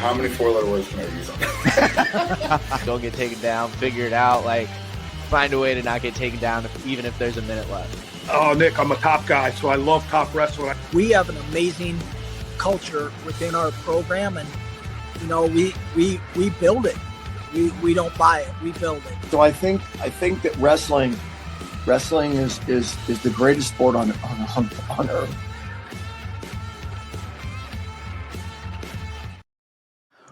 How many 4-letter words can I use on that? Don't get taken down. Figure it out. Like, find a way to not get taken down, even if there's a minute left. Oh, Nick, I'm a top guy, so I love top wrestling. We have an amazing culture within our program, and we build it. We don't buy it. We build it. So I think that wrestling is the greatest sport on earth.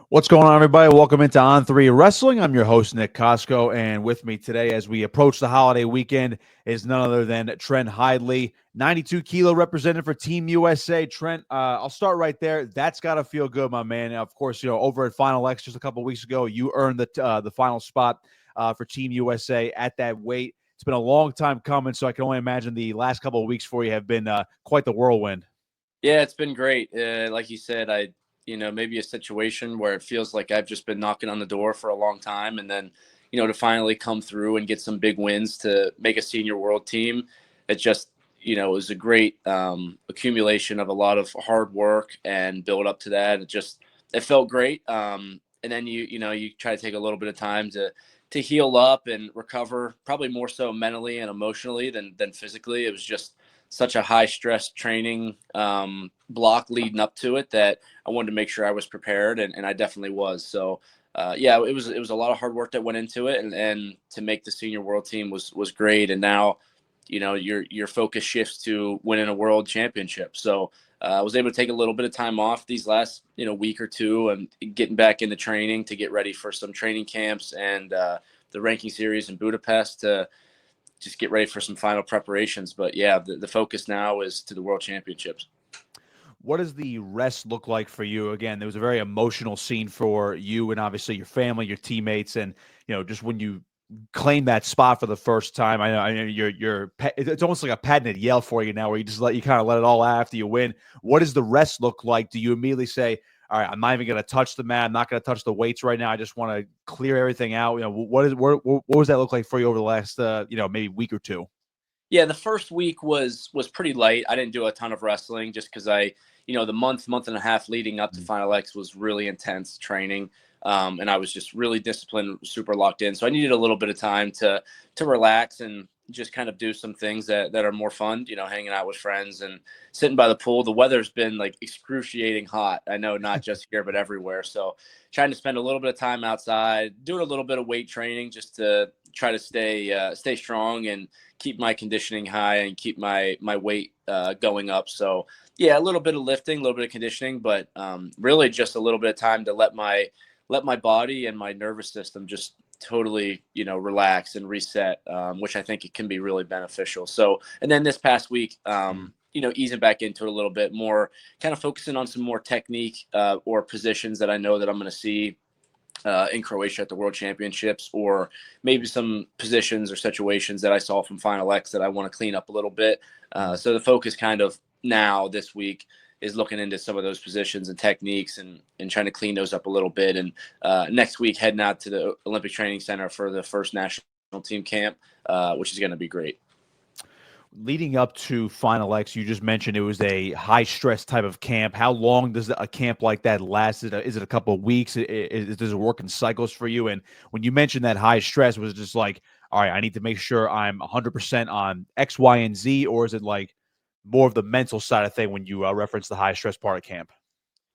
What's going on, everybody? Welcome into On3 Wrestling. I'm your host, Nick Kosko, and with me today as we approach the holiday weekend is none other than Trent Hidlay, 92 kilo representative for Team USA. Trent, I'll start right there. That's got to feel good, my man. Of course, over at Final X just a couple weeks ago, you earned the final spot for Team USA at that weight. It's been a long time coming, so I can only imagine the last couple of weeks for you have been quite the whirlwind. Yeah, it's been great. Like you said, maybe a situation where it feels like I've just been knocking on the door for a long time. And then, to finally come through and get some big wins to make a senior world team, it just, it was a great accumulation of a lot of hard work and build up to that. It felt great. And then you try to take a little bit of time to heal up and recover, probably more so mentally and emotionally than physically. It was just such a high stress training block leading up to it that I wanted to make sure I was prepared, and I definitely was. So it was a lot of hard work that went into it, and to make the senior world team was great. And now, your focus shifts to winning a world championship. So I was able to take a little bit of time off these last, week or two and getting back into training to get ready for some training camps and the ranking series in Budapest to just get ready for some final preparations. But yeah, the focus now is to the world championships. What does the rest look like for you? Again, there was a very emotional scene for you and obviously your family, your teammates, and just when you claim that spot for the first time. I know it's almost like a patented yell for you now, where you kind of let it all out after you win. What does the rest look like? Do you immediately say, all right, I'm not even going to touch the mat, I'm not going to touch the weights right now, I just want to clear everything out? What does that look like for you over the last maybe week or two? Yeah, the first week was pretty light. I didn't do a ton of wrestling just because the month and a half leading up to Final X was really intense training. And I was just really disciplined, super locked in. So I needed a little bit of time to relax and just kind of do some things that are more fun, hanging out with friends and sitting by the pool. The weather's been like excruciating hot. I know, not just here, but everywhere. So trying to spend a little bit of time outside, doing a little bit of weight training just to try to stay strong and keep my conditioning high and keep my weight going up. So yeah, a little bit of lifting, a little bit of conditioning, but really just a little bit of time to let my body and my nervous system just totally, relax and reset, which I think it can be really beneficial. So, and then this past week, easing back into it a little bit more, kind of focusing on some more technique or positions that I know that I'm going to see in Croatia at the World Championships, or maybe some positions or situations that I saw from Final X that I want to clean up a little bit. So the focus kind of now this week is looking into some of those positions and techniques and trying to clean those up a little bit. And next week, heading out to the Olympic Training Center for the first national team camp, which is going to be great. Leading up to Final X, you just mentioned it was a high-stress type of camp. How long does a camp like that last? Is it a couple of weeks? Does it work in cycles for you? And when you mentioned that high stress, was it just like, all right, I need to make sure I'm 100% on X, Y, and Z, or is it like more of the mental side of thing when you reference the high-stress part of camp?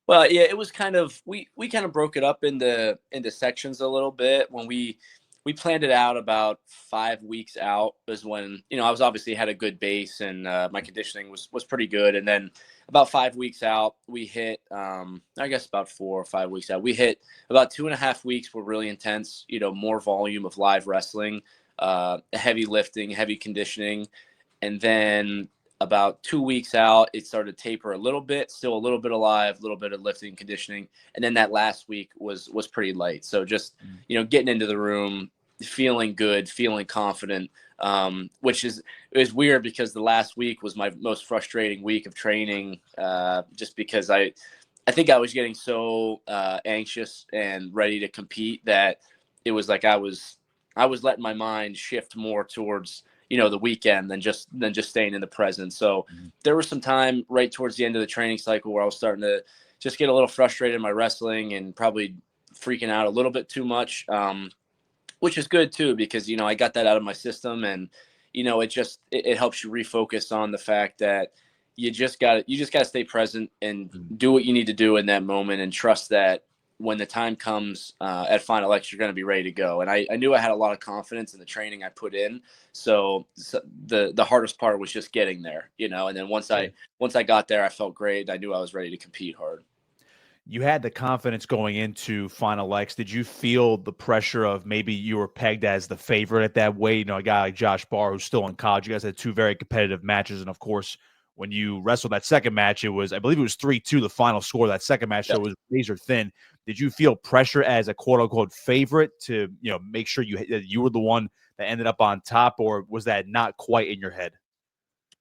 Well, yeah, it was kind of we kind of broke it up into sections a little bit. When we planned it out about 5 weeks out was when, I was obviously had a good base and my conditioning was pretty good. And then about 5 weeks out, we hit, I guess about 4 or 5 weeks out, we hit about 2.5 weeks were really intense, more volume of live wrestling, heavy lifting, heavy conditioning. And then about 2 weeks out, it started to taper a little bit, still a little bit alive, a little bit of lifting, conditioning. And then that last week was pretty light. So just, getting into the room, feeling good, feeling confident, which is weird because the last week was my most frustrating week of training, just because I think I was getting so anxious and ready to compete that it was like I was letting my mind shift more towards the weekend than just staying in the present. So there was some time right towards the end of the training cycle where I was starting to just get a little frustrated in my wrestling and probably freaking out a little bit too much, which is good too, because, you know, I got that out of my system, and, you know, it helps you refocus on the fact that you just got to stay present and do what you need to do in that moment, and trust that when the time comes at Final X, you're going to be ready to go. And I knew I had a lot of confidence in the training I put in. So the hardest part was just getting there, you know, and then once I got there, I felt great. I knew I was ready to compete hard. You had the confidence going into Final X. Did you feel the pressure of maybe you were pegged as the favorite at that weight? You know, a guy like Josh Barr, who's still in college. You guys had 2 very competitive matches. And of course, when you wrestled that second match, I believe it was 3-2, the final score of that second match. So it was razor thin. Did you feel pressure as a quote unquote favorite to, you know, make sure you were the one that ended up on top, or was that not quite in your head?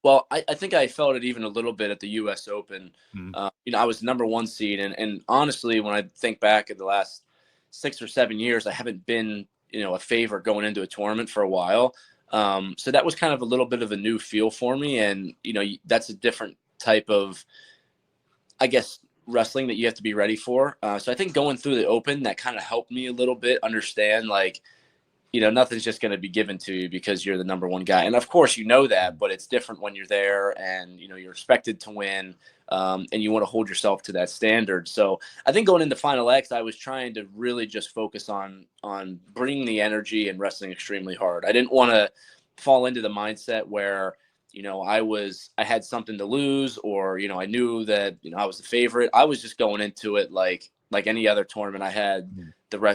Well, I think I felt it even a little bit at the U.S. Open. Mm-hmm. You know, I was the number 1 seed. And honestly, when I think back at the last 6 or 7 years, I haven't been, you know, a favorite going into a tournament for a while. So that was kind of a little bit of a new feel for me. And, you know, that's a different type of, I guess, wrestling that you have to be ready for. So I think going through the Open, that kind of helped me a little bit understand, like, you know, nothing's just going to be given to you because you're the number 1 guy. And of course, you know that, but it's different when you're there and, you know, you're expected to win, and you want to hold yourself to that standard. So I think going into Final X, I was trying to really just focus on bringing the energy and wrestling extremely hard. I didn't want to fall into the mindset where, you know, I had something to lose, or, you know, I knew that, you know, I was the favorite. I was just going into it like any other tournament I had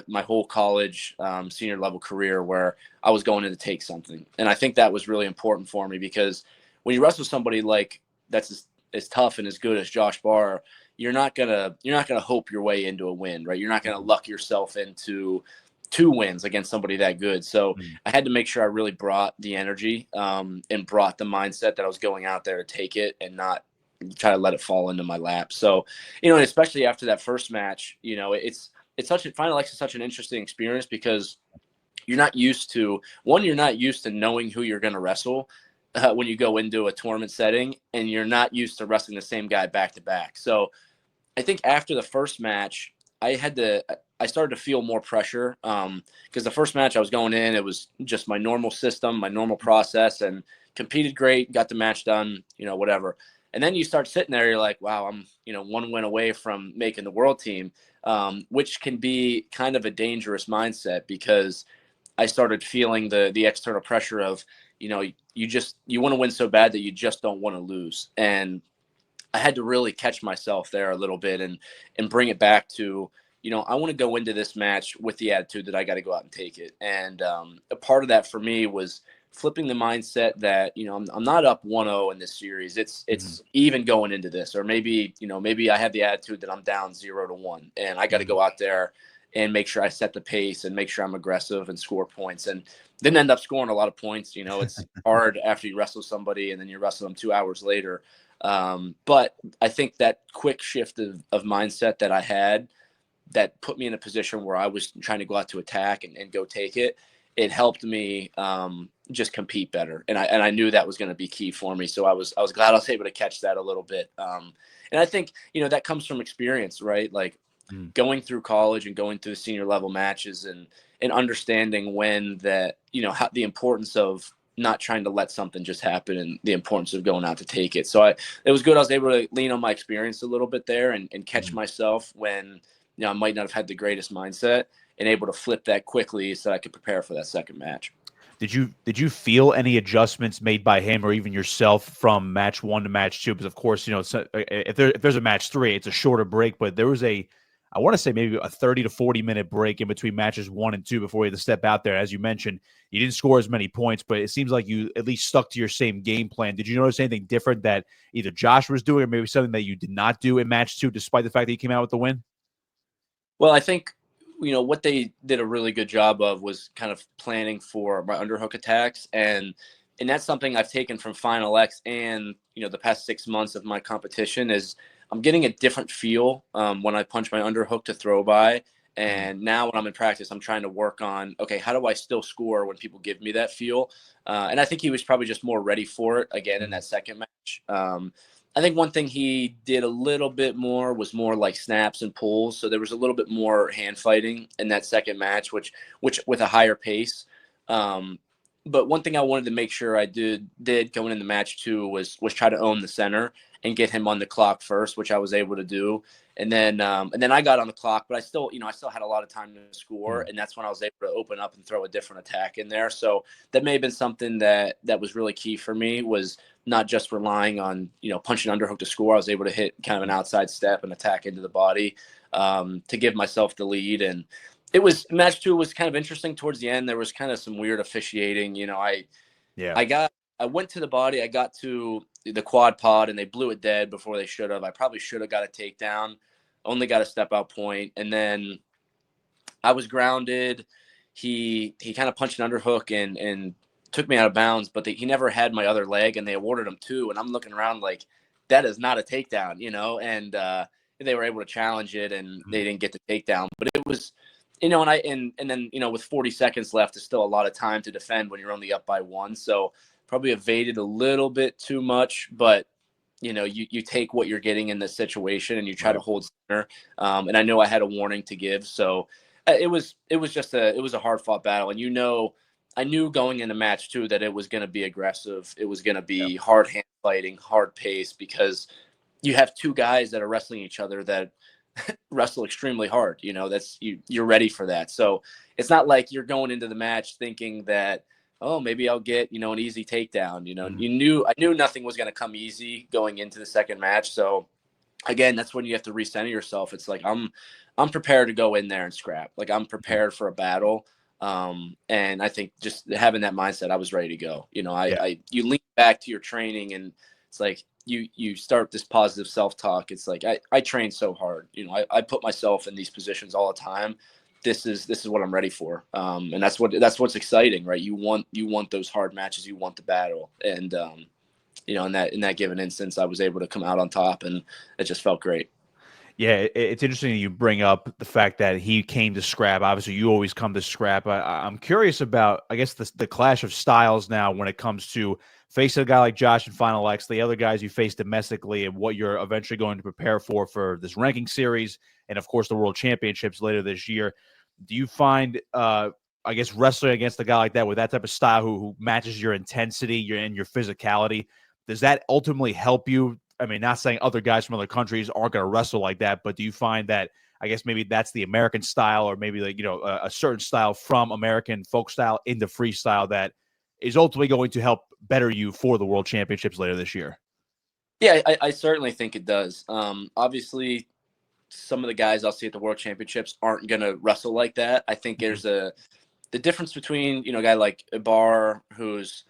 my whole college senior level career, where I was going in to take something. And I think that was really important for me, because when you wrestle somebody like that's as tough and as good as Josh Barr, you're not gonna hope your way into a win, right? You're not gonna luck yourself into 2 wins against somebody that good. So I had to make sure I really brought the energy and brought the mindset that I was going out there to take it and not try to let it fall into my lap. So, you know, especially after that first match, you know, Final X is such an interesting experience, because you're not used to knowing who you're going to wrestle when you go into a tournament setting, and you're not used to wrestling the same guy back to back. So I think after the first match, I started to feel more pressure, because the first match I was going in, it was just my normal system, my normal process, and competed great, got the match done, you know, whatever. And then you start sitting there, you're like, wow, I'm, you know, 1 win away from making the world team, which can be kind of a dangerous mindset, because I started feeling the external pressure of, you know, you want to win so bad that you just don't want to lose. And I had to really catch myself there a little bit and bring it back to, you know, I want to go into this match with the attitude that I got to go out and take it. And a part of that for me was flipping the mindset that, you know, I'm not up 1-0 in this series. It's even going into this, or maybe I have the attitude that I'm down 0-1, and I got to go out there and make sure I set the pace and make sure I'm aggressive and score points. And didn't end up scoring a lot of points. You know, it's hard after you wrestle somebody and then you wrestle them 2 hours later. But I think that quick shift of mindset that I had, that put me in a position where I was trying to go out to attack and go take it. It helped me just compete better, and I knew that was going to be key for me. So I was glad I was able to catch that a little bit. And I think, you know, that comes from experience, right? Like going through college and going through the senior level matches and understanding when that, you know, how the importance of not trying to let something just happen and the importance of going out to take it. So it was good. I was able to lean on my experience a little bit there and catch myself when, you know, I might not have had the greatest mindset, and able to flip that quickly so I could prepare for that second match. Did you feel any adjustments made by him or even yourself from match 1 to match 2? Because of course, you know, if there's a match 3, it's a shorter break, but there was I want to say maybe a 30 to 40 minute break in between matches 1 and 2 before you had to step out there. As you mentioned, you didn't score as many points, but it seems like you at least stuck to your same game plan. Did you notice anything different that either Josh was doing or maybe something that you did not do in match 2, despite the fact that you came out with the win? Well, I think, you know, what they did a really good job of was kind of planning for my underhook attacks. And that's something I've taken from Final X and, you know, the past 6 months of my competition is I'm getting a different feel when I punch my underhook to throw by. And now when I'm in practice, I'm trying to work on, okay, how do I still score when people give me that feel? And I think he was probably just more ready for it again in that second match. match. I think one thing he did a little bit more was more like snaps and pulls. So there was a little bit more hand fighting in that second match, which with a higher pace. But one thing I wanted to make sure I did going in the match too was try to own the center and get him on the clock first, which I was able to do. And then I got on the clock, but I still had a lot of time to score, and that's when I was able to open up and throw a different attack in there. So that may have been something that was really key for me, was not just relying on punching underhook to score. I was able to hit kind of an outside step and attack into the body to give myself the lead. And match 2 was kind of interesting towards the end. There was kind of some weird officiating. I went to the body. I got to the quad pod and they blew it dead before they should have. I probably should have got a takedown, only got a step out point. And then I was grounded. He kind of punched an underhook and took me out of bounds, but he never had my other leg and they awarded him 2. And I'm looking around like, that is not a takedown, and they were able to challenge it and they didn't get the takedown, but it was, and then, with 40 seconds left, there's still a lot of time to defend when you're only up by 1. So probably evaded a little bit too much, but you take what you're getting in this situation and you try to hold center. And I know I had a warning to give. So it was a hard fought battle. And, I knew going into match 2 that it was going to be aggressive. It was going to be hard hand fighting, hard pace, because you have 2 guys that are wrestling each other that wrestle extremely hard. You're ready for that. So it's not like you're going into the match thinking that, oh, maybe I'll get, an easy takedown. I knew nothing was going to come easy going into the second match. So again, that's when you have to recenter yourself. It's like, I'm prepared to go in there and scrap. Like, I'm prepared for a battle. And I think just having that mindset, I was ready to go. You lean back to your training and it's like, you start this positive self-talk. It's like, I train so hard. I put myself in these positions all the time. This is what I'm ready for. And that's what's exciting, right? You want those hard matches. You want the battle. And, in that given instance, I was able to come out on top and it just felt great. Yeah, it's interesting you bring up the fact that he came to scrap. Obviously, you always come to scrap. I'm curious about, I guess, the clash of styles now when it comes to facing a guy like Josh in Final X, the other guys you face domestically, and what you're eventually going to prepare for this ranking series, and, of course, the World Championships later this year. Do you find, I guess, wrestling against a guy like that with that type of style who matches your intensity and your physicality, does that ultimately help you? I mean, not saying other guys from other countries aren't going to wrestle like that, but do you find that, I guess, maybe that's the American style, or maybe like, a certain style from American folk style into freestyle that is ultimately going to help better you for the World Championships later this year? Yeah, I certainly think it does. Obviously, some of the guys I'll see at the World Championships aren't going to wrestle like that. I think there's the difference between, a guy like Barr, who's,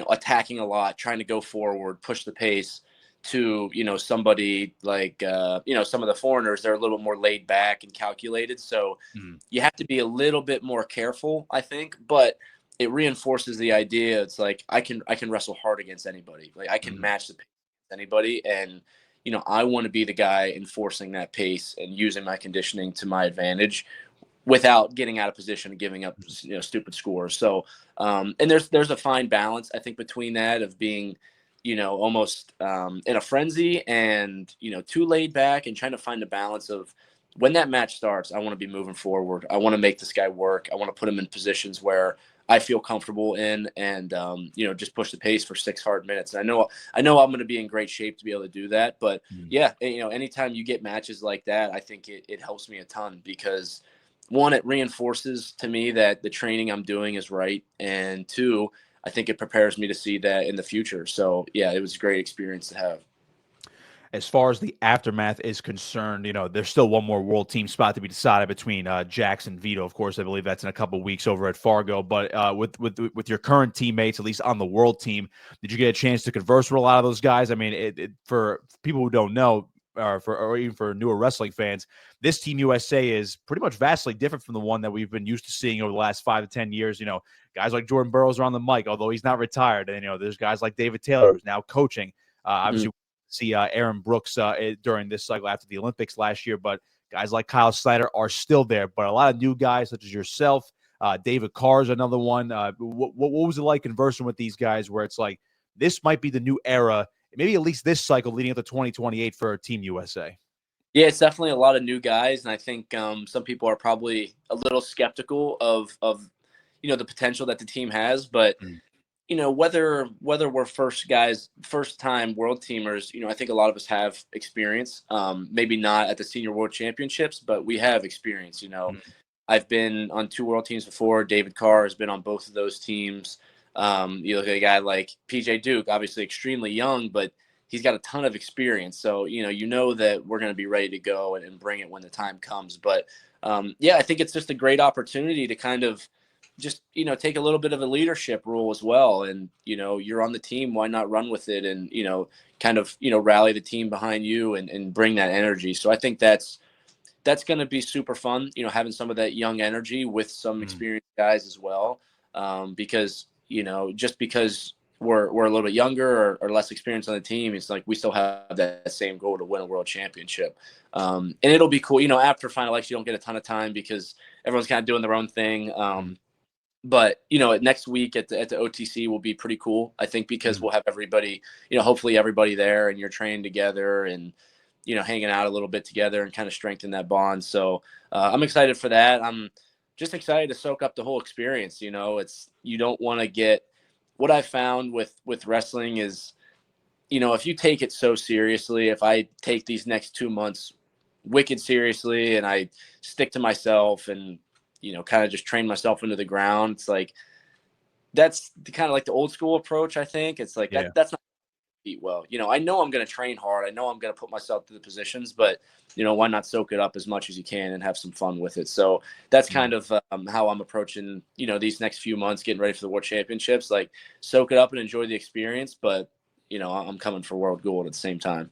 attacking a lot, trying to go forward, push the pace, to, somebody like, some of the foreigners, they're a little more laid back and calculated. So you have to be a little bit more careful, I think, but it reinforces the idea. It's like, I can wrestle hard against anybody. Like, I can match the pace with anybody. And, I want to be the guy enforcing that pace and using my conditioning to my advantage without getting out of position and giving up, stupid scores. So, and there's a fine balance, I think, between that of being, almost in a frenzy and, too laid back, and trying to find a balance of when that match starts, I want to be moving forward. I want to make this guy work. I want to put him in positions where I feel comfortable in and, just push the pace for 6 hard minutes. And I know I'm going to be in great shape to be able to do that. But yeah, anytime you get matches like that, I think it helps me a ton because, 1, it reinforces to me that the training I'm doing is right. And 2, I think it prepares me to see that in the future. So, yeah, it was a great experience to have. As far as the aftermath is concerned, there's still one more world team spot to be decided between Jackson and Vito. Of course, I believe that's in a couple of weeks over at Fargo. But with your current teammates, at least on the world team, did you get a chance to converse with a lot of those guys? I mean, for people who don't know, or even for newer wrestling fans, this Team USA is pretty much vastly different from the one that we've been used to seeing over the last 5 to 10 years. Guys like Jordan Burroughs are on the mic, although he's not retired. And, there's guys like David Taylor who's now coaching. Obviously, see Aaron Brooks during this cycle after the Olympics last year, but guys like Kyle Snyder are still there. But a lot of new guys such as yourself, David Carr is another one. What was it like conversing with these guys where it's like, this might be the new era maybe at least this cycle leading up to 2028 for Team USA? Yeah, it's definitely a lot of new guys, and I think some people are probably a little skeptical of the potential that the team has. But whether we're first time world teamers, I think a lot of us have experience. Maybe not at the senior world championships, but we have experience. I've been on 2 world teams before. David Carr has been on both of those teams. You look at a guy like PJ Duke, obviously extremely young, but he's got a ton of experience. So, that we're going to be ready to go and bring it when the time comes. But I think it's just a great opportunity to kind of just, take a little bit of a leadership role as well. And, you're on the team, why not run with it and, kind of, rally the team behind you and bring that energy. So I think that's going to be super fun, having some of that young energy with some experienced guys as well. Because, just because we're a little bit younger or less experienced on the team, it's like we still have that same goal to win a world championship. And it'll be cool. After Final X, you don't get a ton of time because everyone's kind of doing their own thing. But next week at the OTC will be pretty cool, I think, because we'll have everybody, hopefully everybody there, and you're training together and hanging out a little bit together and kind of strengthen that bond. So I'm excited for that. I'm just excited to soak up the whole experience. You don't want to get, what I found with wrestling is, if you take it so seriously, if I take these next 2 months wicked seriously and I stick to myself and, kind of just train myself into the ground, it's like, that's kind of like the old school approach. I think it's like, that's not well, I know I'm going to train hard. I know I'm going to put myself through the positions, but why not soak it up as much as you can and have some fun with it? So that's kind of how I'm approaching, these next few months, getting ready for the world championships, like soak it up and enjoy the experience. But, I'm coming for world gold at the same time.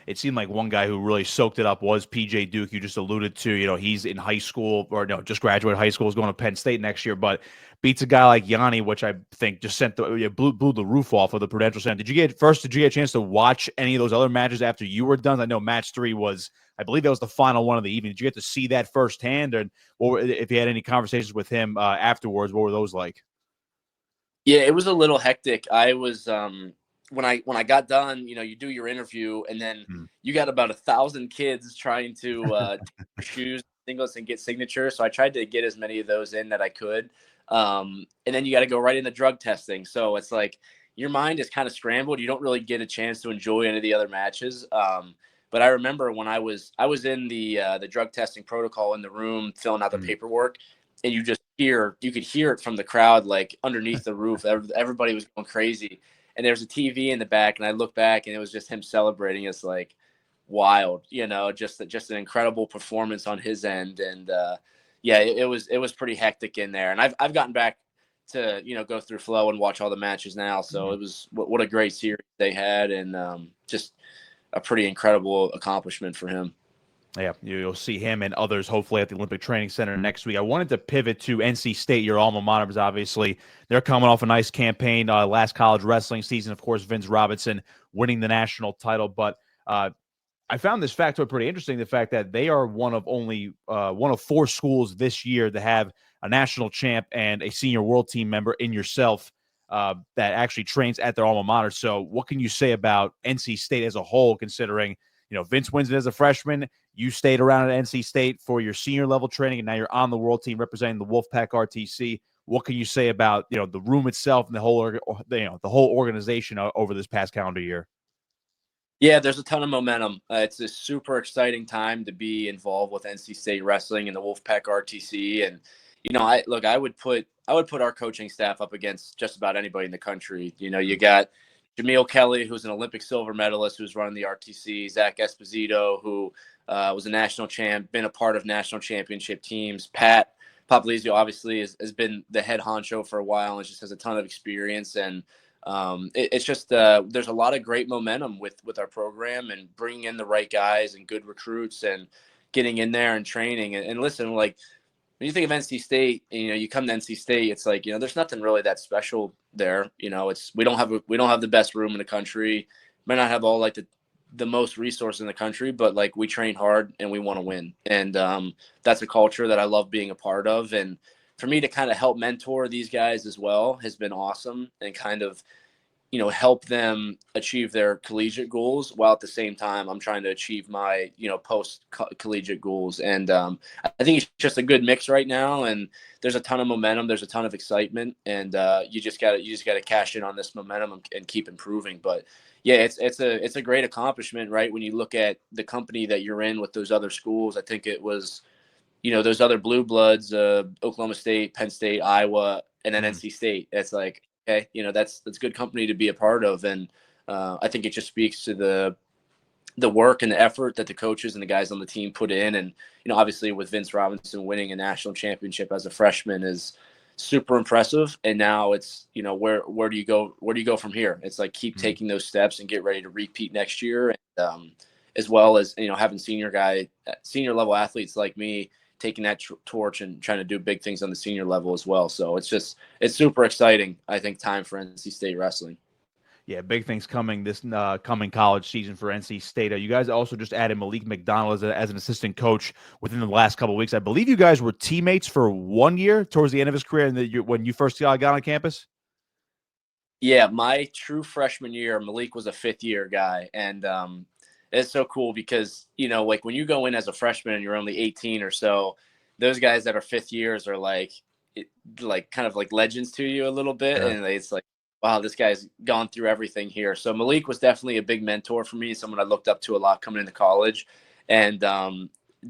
It seemed like one guy who really soaked it up was PJ Duke. You just alluded to, he's in high school just graduated high school, is going to Penn State next year, but beats a guy like Yianni, which I think just blew the roof off of the Prudential Center. Did you get a chance to watch any of those other matches after you were done? I know match 3 was, I believe that was the final one of the evening. Did you get to see that firsthand? Or if you had any conversations with him afterwards, what were those like? Yeah, it was a little hectic. I was, when I got done, you do your interview and then you got about 1,000 kids trying to shoes, singlets, and get signatures. So I tried to get as many of those in that I could. And then you got to go right into drug testing. So it's like your mind is kind of scrambled. You don't really get a chance to enjoy any of the other matches. But I remember when I was in the drug testing protocol in the room filling out the paperwork, and you could hear it from the crowd, like underneath the roof. Everybody was going crazy. And there's a TV in the back, and I look back, and it was just him celebrating. It's like wild, just an incredible performance on his end. And it was pretty hectic in there. And I've gotten back to go through Flow and watch all the matches now. So it was what a great series they had, and just a pretty incredible accomplishment for him. Yeah, you'll see him and others hopefully at the Olympic Training Center next week. I wanted to pivot to NC State, your alma mater, because obviously they're coming off a nice campaign. Last college wrestling season, of course, Vince Robinson winning the national title. But I found this factoid pretty interesting, the fact that they are one of 4 schools this year to have a national champ and a senior world team member in yourself that actually trains at their alma mater. So what can you say about NC State as a whole, considering Vince wins it as a freshman, you stayed around at NC State for your senior level training, and now you're on the world team representing the Wolfpack RTC. What can you say about the room itself and the whole organization over this past calendar year? Yeah, there's a ton of momentum. It's a super exciting time to be involved with NC State wrestling and the Wolfpack RTC. And I would put our coaching staff up against just about anybody in the country. You got Jameel Kelly, who's an Olympic silver medalist, who's running the RTC. Zach Esposito, who was a national champ, been a part of national championship teams. Pat Popolizio, obviously, has been the head honcho for a while and just has a ton of experience. And it's just there's a lot of great momentum with our program and bringing in the right guys and good recruits and getting in there and training. And listen, like, when you think of NC State, you come to NC State, it's like, there's nothing really that special there. We don't have the best room in the country. Might not have all like the most resources in the country, but like we train hard and we want to win. And that's a culture that I love being a part of. And for me to kind of help mentor these guys as well has been awesome, and kind of help them achieve their collegiate goals while at the same time I'm trying to achieve my, post collegiate goals. And I think it's just a good mix right now. And there's a ton of momentum. There's a ton of excitement, and you just gotta cash in on this momentum and keep improving. But yeah, it's a great accomplishment, right? When you look at the company that you're in with those other schools, I think it was, those other blue bloods, Oklahoma State, Penn State, Iowa, and then NC State. It's like, okay, that's good company to be a part of. And I think it just speaks to the work and the effort that the coaches and the guys on the team put in. And, obviously with Vince Robinson winning a national championship as a freshman is super impressive. And now it's, where do you go from here? It's like, keep taking those steps and get ready to repeat next year. And as well as, having senior level athletes like me taking that torch and trying to do big things on the senior level as well. So it's super exciting, I think, time for NC State wrestling. Yeah, big things coming this coming college season for NC State. You guys also just added Malik McDonald as an assistant coach within the last couple of weeks. I believe you guys were teammates for 1 year towards the end of his career when you first got on campus? Yeah, my true freshman year, Malik was a fifth-year guy. And it's so cool because, like when you go in as a freshman and you're only 18 or so, those guys that are fifth years are like kind of like legends to you a little bit. Yeah. And it's like, wow, this guy's gone through everything here. So Malik was definitely a big mentor for me, someone I looked up to a lot coming into college, and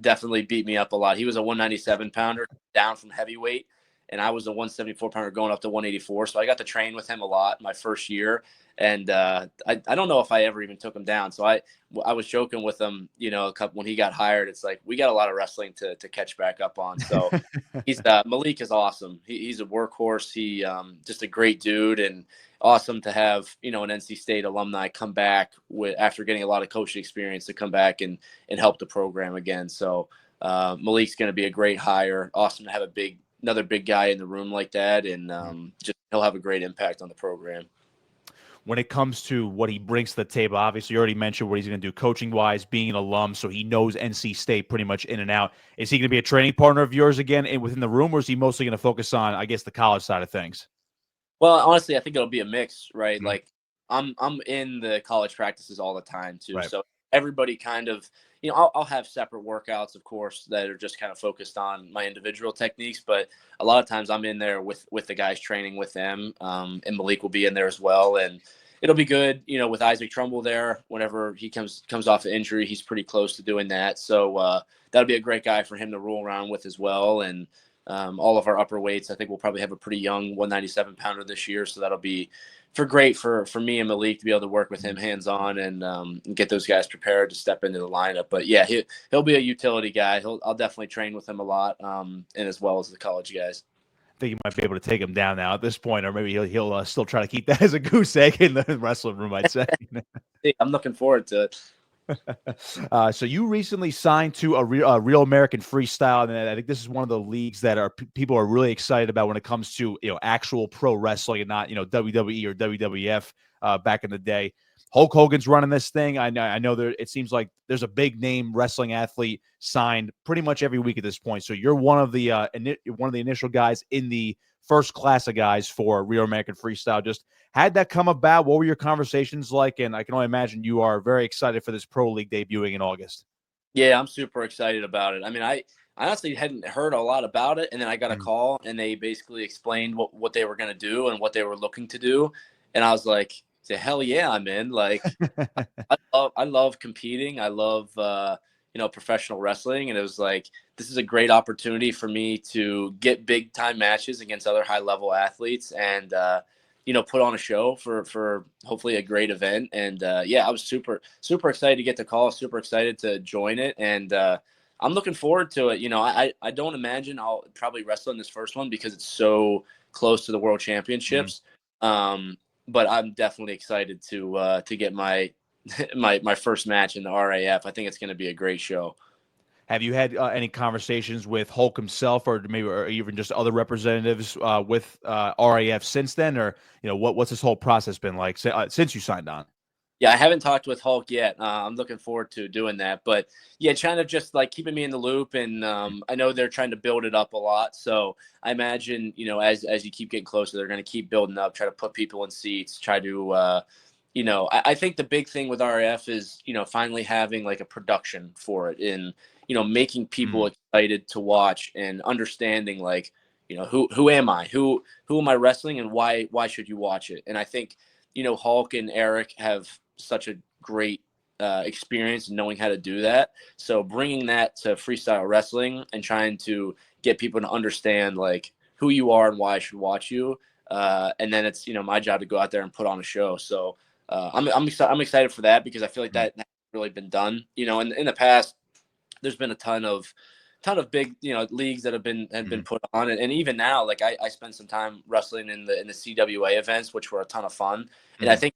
definitely beat me up a lot. He was a 197 pounder down from heavyweight, and I was a 174 pounder going up to 184. So I got to train with him a lot my first year. And I don't know if I ever even took him down. So I was joking with him, when he got hired. It's like, we got a lot of wrestling to catch back up on. So Malik is awesome. He's a workhorse. He just a great dude, and awesome to have, an NC State alumni come back after getting a lot of coaching experience to come back and help the program again. So Malik's going to be a great hire. Awesome to have another big guy in the room like that. And just he'll have a great impact on the program. When it comes to what he brings to the table, obviously you already mentioned what he's going to do coaching-wise, being an alum, so he knows NC State pretty much in and out. Is he going to be a training partner of yours again within the room, or is he mostly going to focus on, I guess, the college side of things? Well, honestly, I think it'll be a mix, right? Mm-hmm. Like, I'm in the college practices all the time, too. Right. So everybody kind of, I'll have separate workouts, of course, that are just kind of focused on my individual techniques. But a lot of times I'm in there with the guys training with them. And Malik will be in there as well. And it'll be good, with Isaac Trumbull there. Whenever he comes off an injury, he's pretty close to doing that. So that'll be a great guy for him to roll around with as well. And all of our upper weights, I think we'll probably have a pretty young 197 pounder this year. So that'll be great for me and Malik to be able to work with him hands-on and get those guys prepared to step into the lineup. But yeah, he'll be a utility guy. I'll definitely train with him a lot, and as well as the college guys. I think you might be able to take him down now at this point, or maybe he'll still try to keep that as a goose egg in the wrestling room, I'd say. I'm looking forward to it. So you recently signed to a Real American Freestyle, and I think this is one of the leagues that people are really excited about when it comes to actual pro wrestling and not WWE or WWF back in the day. Hulk Hogan's running this thing. I know it seems like there's a big name wrestling athlete signed pretty much every week at this point. So you're one of the initial guys in the first class of guys for Real American Freestyle. Just had that come about? What were your conversations like? And I can only imagine you are very excited for this pro league debuting in August. Yeah, I'm super excited about it. I mean, I honestly hadn't heard a lot about it, and then I got a call, and they basically explained what they were going to do and what they were looking to do, and I was like, hell yeah, I'm in. Like, I love competing. I love professional wrestling, and it was like, this is a great opportunity for me to get big time matches against other high level athletes and put on a show for hopefully a great event. And I was super excited to get the call, super excited to join it, and I'm looking forward to it. I don't imagine I'll probably wrestle in this first one because it's so close to the World Championships. But I'm definitely excited to get my first match in the RAF. I think it's going to be a great show. Have you had any conversations with Hulk himself, or even just other representatives with RAF since then, or what's this whole process been like since you signed on? Yeah, I haven't talked with Hulk yet. I'm looking forward to doing that. But yeah, trying to just like keeping me in the loop, and I know they're trying to build it up a lot. So I imagine, as you keep getting closer, they're going to keep building up, try to put people in seats, try to, I think the big thing with RAF is, finally having like a production for it, and making people excited to watch and understanding like, who am I, who am I wrestling, and why should you watch it? And I think Hulk and Eric have such a great experience in knowing how to do that. So bringing that to freestyle wrestling and trying to get people to understand like who you are and why I should watch you. And then it's, my job to go out there and put on a show. So I'm excited for that, because I feel like that hasn't really been done. In the past, there's been a ton of big, leagues that have been put on. And even now, like I spent some time wrestling in the CWA events, which were a ton of fun. And I think,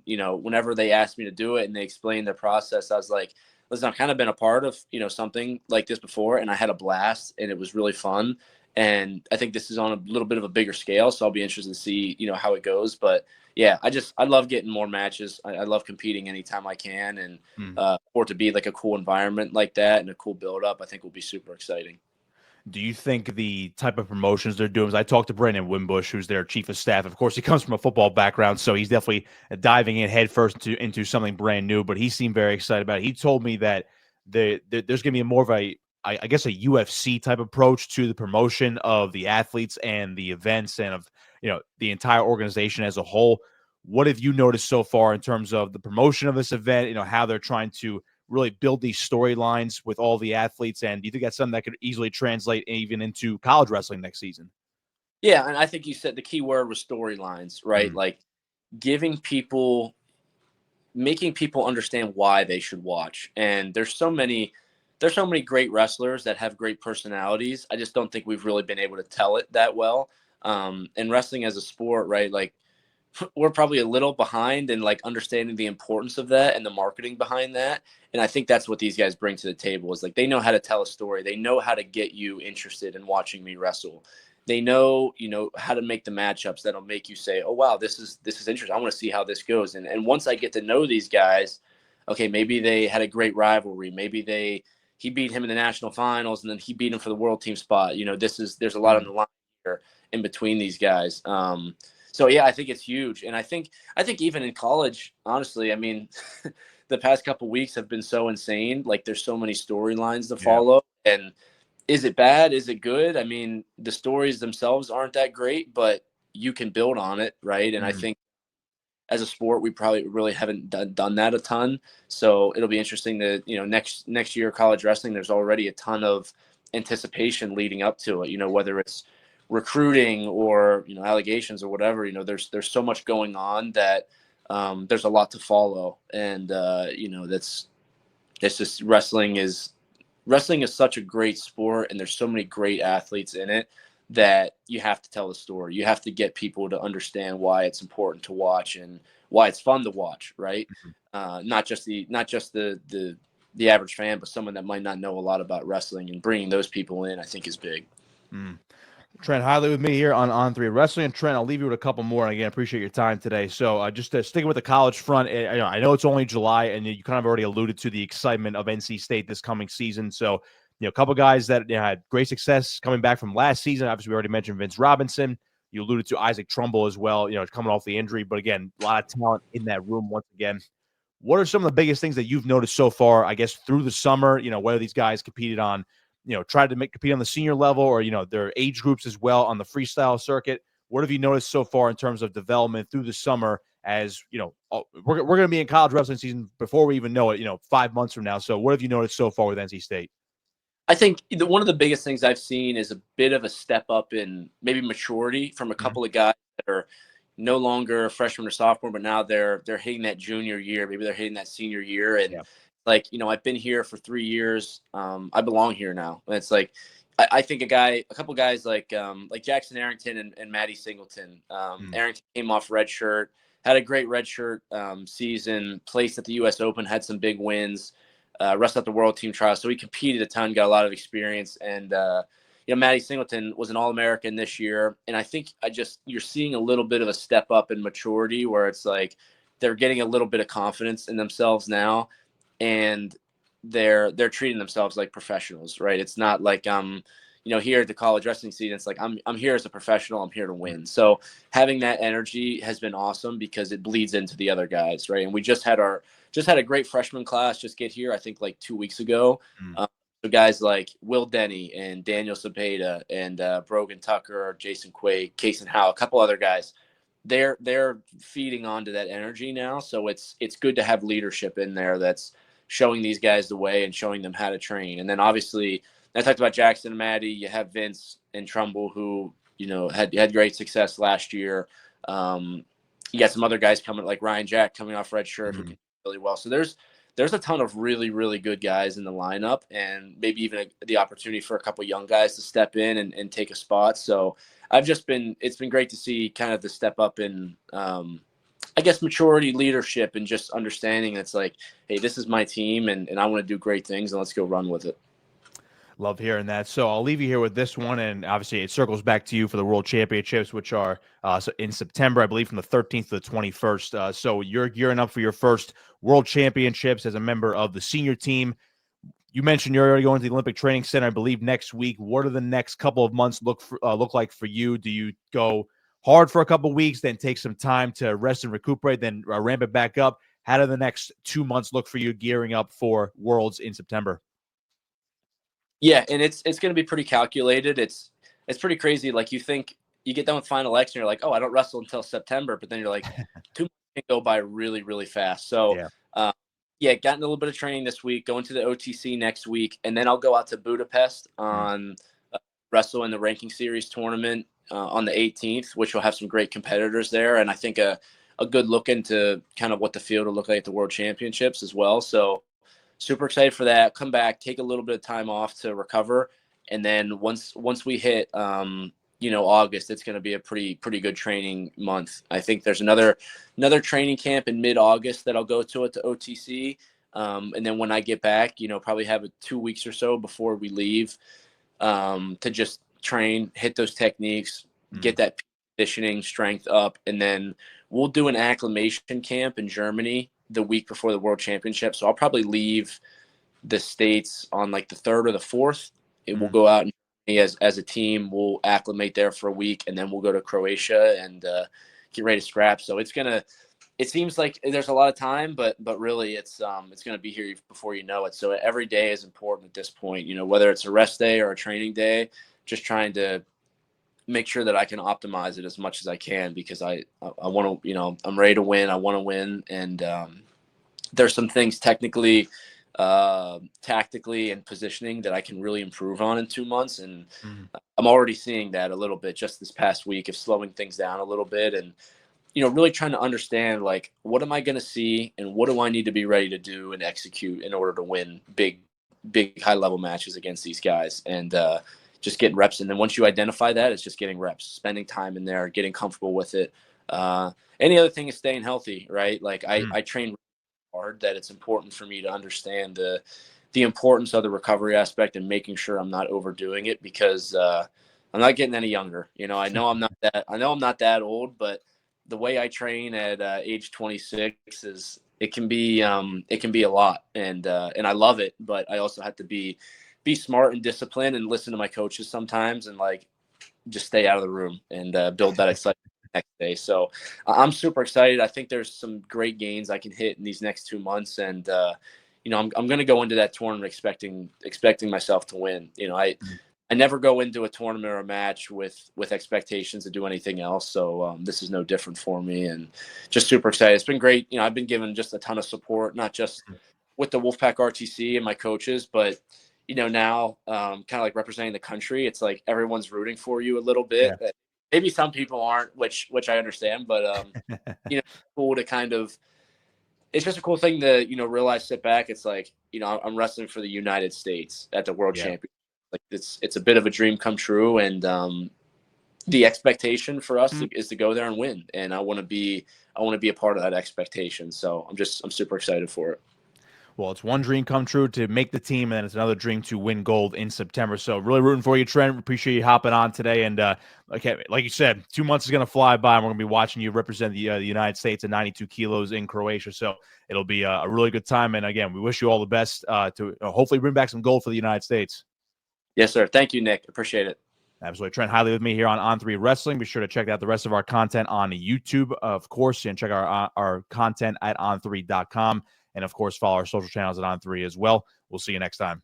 whenever they asked me to do it and they explained their process, I was like, listen, I've kind of been a part of, something like this before, and I had a blast and it was really fun. And I think this is on a little bit of a bigger scale. So I'll be interested to see, how it goes. But yeah, I love getting more matches. I love competing anytime I can. And for it to be like a cool environment like that and a cool build up, I think will be super exciting. Do you think the type of promotions they're doing? I talked to Brandon Wimbush, who's their chief of staff. Of course, he comes from a football background, so he's definitely diving in headfirst into something brand new. But he seemed very excited about it. He told me that there's going to be more of I guess a UFC type approach to the promotion of the athletes and the events and of the entire organization as a whole. What have you noticed so far in terms of the promotion of this event? How they're trying to really build these storylines with all the athletes, and do you think that's something that could easily translate even into college wrestling next season? Yeah, and I think you said the key word was storylines, right? Like making people understand why they should watch. And there's so many great wrestlers that have great personalities. I just don't think we've really been able to tell it that well. And wrestling as a sport, right? Like we're probably a little behind in like understanding the importance of that and the marketing behind that. And I think that's what these guys bring to the table, is like they know how to tell a story. They know how to get you interested in watching me wrestle. They know, how to make the matchups that'll make you say, oh, wow, this is interesting. I want to see how this goes. And once I get to know these guys, okay, maybe they had a great rivalry. Maybe he beat him in the national finals and then he beat him for the world team spot. There's a lot on the line here in between these guys. So yeah, I think it's huge. And I think even in college, honestly, I mean, the past couple of weeks have been so insane. Like there's so many storylines to follow. And is it bad? Is it good? I mean, the stories themselves aren't that great, but you can build on it, right? And I think as a sport, we probably really haven't done that a ton. So it'll be interesting to, next year college wrestling, there's already a ton of anticipation leading up to it, whether it's recruiting or allegations or whatever. There's so much going on that there's a lot to follow. And that's just wrestling is such a great sport, and there's so many great athletes in it that you have to tell the story. You have to get people to understand why it's important to watch and why it's fun to watch, right? Not just the average fan, but someone that might not know a lot about wrestling, and bringing those people in, I think, is big. Trent Hidlay with me here on On3 Wrestling. And Trent, I'll leave you with a couple more. And again, appreciate your time today. So just sticking with the college front, I know it's only July, and you kind of already alluded to the excitement of NC State this coming season. So, a couple guys that had great success coming back from last season. Obviously, we already mentioned Vince Robinson. You alluded to Isaac Trumbull as well, coming off the injury. But again, a lot of talent in that room once again. What are some of the biggest things that you've noticed so far, I guess, through the summer, whether these guys competed on tried to compete on the senior level or, their age groups as well on the freestyle circuit? What have you noticed so far in terms of development through the summer as, we're going to be in college wrestling season before we even know it, 5 months from now. So what have you noticed so far with NC State? I think one of the biggest things I've seen is a bit of a step up in maybe maturity from a couple of guys that are no longer a freshman or sophomore, but now they're hitting that junior year. Maybe they're hitting that senior year. And like, I've been here for 3 years. I belong here now. And it's like, I think a couple guys like Jackson Arrington and Maddie Singleton. Arrington came off red shirt, had a great red shirt season, placed at the U.S. Open, had some big wins, wrestled at the World Team Trials. So he competed a ton, got a lot of experience. And, Maddie Singleton was an All-American this year. And I think you're seeing a little bit of a step up in maturity where it's like, they're getting a little bit of confidence in themselves now, and they're treating themselves like professionals, right? It's not like here at the college wrestling scene, it's like I'm here as a professional, I'm here to win. So having that energy has been awesome because it bleeds into the other guys, right? And we just had a great freshman class just get here, I think like 2 weeks ago. So guys like Will Denny and Daniel Cepeda and Brogan Tucker, Jason Quaid, Kason Howe, a couple other guys. They're feeding onto that energy now. So it's good to have leadership in there that's showing these guys the way and showing them how to train. And then obviously I talked about Jackson and Maddie. You have Vince and Trumbull who, had great success last year. You got some other guys coming like Ryan Jack coming off red shirt who can do really well. So there's a ton of really, really good guys in the lineup, and maybe even the opportunity for a couple young guys to step in and take a spot. So it's been great to see kind of the step up in, I guess, maturity, leadership, and just understanding it's like, hey, this is my team and I want to do great things and let's go run with it. Love hearing that. So I'll leave you here with this one, and obviously it circles back to you for the World Championships, which are in September, I believe, from the 13th to the 21st. So you're gearing up for your first World Championships as a member of the senior team. You mentioned you're already going to the Olympic Training Center, I believe, next week. What do the next couple of months look like for you? Do you go hard for a couple of weeks, then take some time to rest and recuperate, then ramp it back up? How do the next 2 months look for you gearing up for Worlds in September? Yeah, and it's going to be pretty calculated. It's pretty crazy. Like you think you get done with Final X and you're like, oh, I don't wrestle until September, but then you're like, 2 months can go by really, really fast. So gotten a little bit of training this week, going to the OTC next week, and then I'll go out to Budapest on wrestle in the ranking series tournament on the 18th, which will have some great competitors there, and I think a good look into kind of what the field will look like at the World Championships as well. So super excited for that. Come back, take a little bit of time off to recover, and then once we hit August, it's going to be a pretty good training month. I think there's another training camp in mid-August that I'll go to at the OTC, and then when I get back, probably have 2 weeks or so before we leave to just train, hit those techniques, get that conditioning strength up, and then we'll do an acclimation camp in Germany the week before the World Championship. So I'll probably leave the States on like the 3rd or the 4th. It will go out as a team. We'll acclimate there for a week, and then we'll go to Croatia and get ready to scrap. So it seems like there's a lot of time, but really it's going to be here before you know it. So every day is important at this point, whether it's a rest day or a training day, just trying to make sure that I can optimize it as much as I can, because I want to, I'm ready to win. I want to win. And there's some things technically, tactically and positioning that I can really improve on in 2 months. And I'm already seeing that a little bit just this past week of slowing things down a little bit and, really trying to understand, like, what am I going to see and what do I need to be ready to do and execute in order to win big high level matches against these guys. And, just getting reps. And then once you identify that, it's just getting reps, spending time in there, getting comfortable with it. Any other thing is staying healthy, right? Like I train hard, that it's important for me to understand the importance of the recovery aspect and making sure I'm not overdoing it, because I'm not getting any younger. I know I'm not that old, but the way I train at age 26 it can be a lot. And I love it, but I also have to be smart and disciplined and listen to my coaches sometimes, and like just stay out of the room and build that excitement next day. So I'm super excited. I think there's some great gains I can hit in these next 2 months. And, I'm going to go into that tournament expecting myself to win. I never go into a tournament or a match with expectations to do anything else. So this is no different for me, and just super excited. It's been great. I've been given just a ton of support, not just with the Wolfpack RTC and my coaches, but now kind of like representing the country, it's like everyone's rooting for you a little bit. Yeah. Maybe some people aren't, which I understand, but cool to kind of, it's just a cool thing to, realize, sit back. It's like, I'm wrestling for the United States at the World Championship. Like it's a bit of a dream come true. And the expectation for us is to go there and win. And I want to be a part of that expectation. So I'm super excited for it. well, it's one dream come true to make the team, and then it's another dream to win gold in September. So really rooting for you, Trent. Appreciate you hopping on today. And like you said, 2 months is going to fly by, and we're going to be watching you represent the United States at 92 kilos in Croatia. So it'll be a really good time. And again, we wish you all the best to hopefully bring back some gold for the United States. Yes, sir. Thank you, Nick. Appreciate it. Absolutely. Trent Hidlay with me here on On3 Wrestling. Be sure to check out the rest of our content on YouTube, of course, and check our content at on3.com. And, of course, follow our social channels at On3 as well. We'll see you next time.